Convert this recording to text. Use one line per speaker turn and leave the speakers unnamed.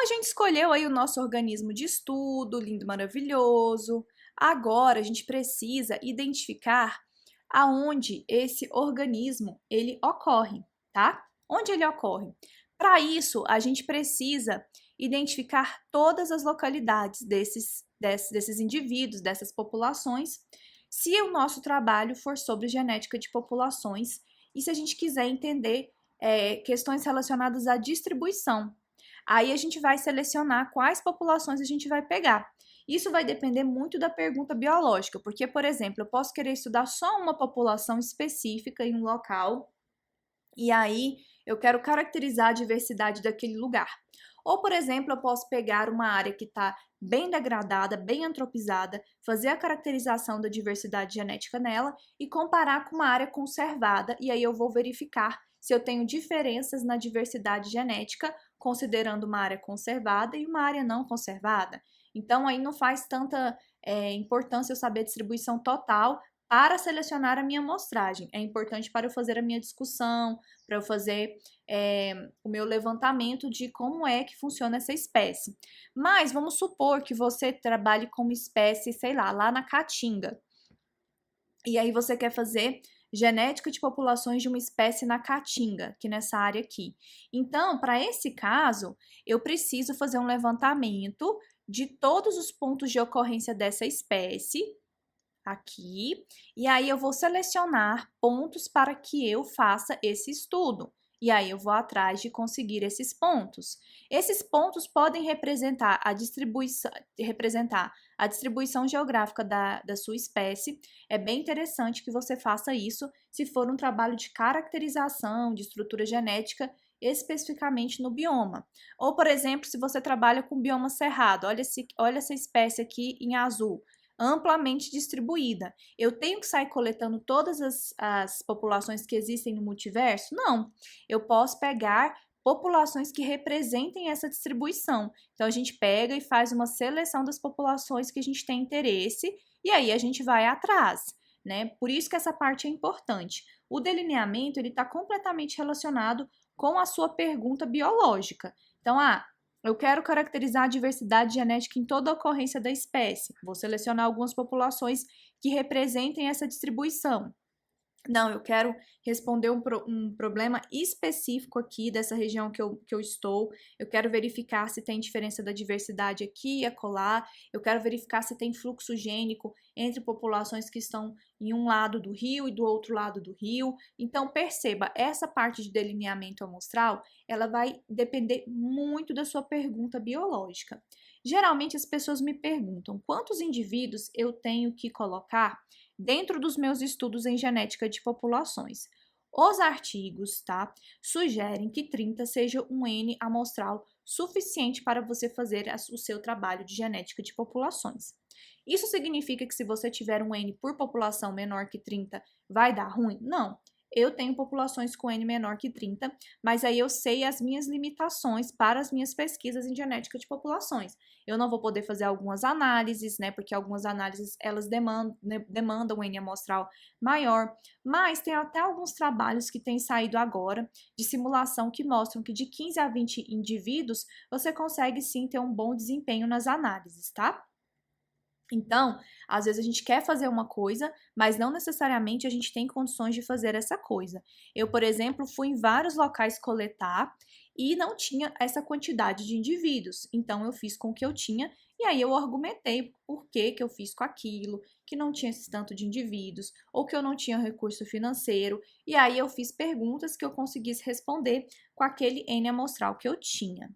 a gente escolheu aí o nosso organismo de estudo, lindo, maravilhoso. Agora a gente precisa identificar aonde esse organismo ele ocorre, tá? Onde ele ocorre? Para isso, a gente precisa identificar todas as localidades desses indivíduos, dessas populações, se o nosso trabalho for sobre genética de populações e se a gente quiser entender questões relacionadas à distribuição. Aí a gente vai selecionar quais populações a gente vai pegar. Isso vai depender muito da pergunta biológica, porque, por exemplo, eu posso querer estudar só uma população específica em um local, e aí eu quero caracterizar a diversidade daquele lugar. Ou, por exemplo, eu posso pegar uma área que está bem degradada, bem antropizada, fazer a caracterização da diversidade genética nela e comparar com uma área conservada, e aí eu vou verificar se eu tenho diferenças na diversidade genética, considerando uma área conservada e uma área não conservada. Então, aí não faz tanta importância eu saber a distribuição total para selecionar a minha amostragem. É importante para eu fazer a minha discussão, para eu fazer o meu levantamento de como é que funciona essa espécie. Mas vamos supor que você trabalhe com uma espécie, sei lá na Caatinga. E aí você quer fazer genética de populações de uma espécie na Caatinga, aqui nessa área aqui. Então, para esse caso, eu preciso fazer um levantamento de todos os pontos de ocorrência dessa espécie, aqui, e aí eu vou selecionar pontos para que eu faça esse estudo. E aí eu vou atrás de conseguir esses pontos. Esses pontos podem representar a distribuição geográfica da sua espécie. É bem interessante que você faça isso se for um trabalho de caracterização, de estrutura genética, especificamente no bioma. Ou, por exemplo, se você trabalha com bioma cerrado, olha essa espécie aqui em azul, amplamente distribuída. Eu tenho que sair coletando todas as populações que existem no multiverso? Não. Eu posso pegar populações que representem essa distribuição. Então, a gente pega e faz uma seleção das populações que a gente tem interesse e aí a gente vai atrás, né? Por isso que essa parte é importante. O delineamento, ele está completamente relacionado com a sua pergunta biológica. Então, eu quero caracterizar a diversidade genética em toda a ocorrência da espécie. Vou selecionar algumas populações que representem essa distribuição. Não, eu quero responder um problema específico aqui dessa região que eu estou. Eu quero verificar se tem diferença da diversidade aqui e acolá. Eu quero verificar se tem fluxo gênico entre populações que estão em um lado do rio e do outro lado do rio. Então, perceba, essa parte de delineamento amostral, ela vai depender muito da sua pergunta biológica. Geralmente, as pessoas me perguntam quantos indivíduos eu tenho que colocar dentro dos meus estudos em genética de populações. Os artigos, tá, sugerem que 30 seja um N amostral suficiente para você fazer o seu trabalho de genética de populações. Isso significa que se você tiver um N por população menor que 30, vai dar ruim? Não. Eu tenho populações com N menor que 30, mas aí eu sei as minhas limitações para as minhas pesquisas em genética de populações. Eu não vou poder fazer algumas análises, né, porque algumas análises elas demandam um N amostral maior, mas tem até alguns trabalhos que têm saído agora de simulação que mostram que de 15 a 20 indivíduos você consegue sim ter um bom desempenho nas análises, tá? Então, às vezes a gente quer fazer uma coisa, mas não necessariamente a gente tem condições de fazer essa coisa. Eu, por exemplo, fui em vários locais coletar e não tinha essa quantidade de indivíduos. Então, eu fiz com o que eu tinha e aí eu argumentei por que eu fiz com aquilo, que não tinha esse tanto de indivíduos, ou que eu não tinha recurso financeiro. E aí eu fiz perguntas que eu conseguisse responder com aquele N amostral que eu tinha.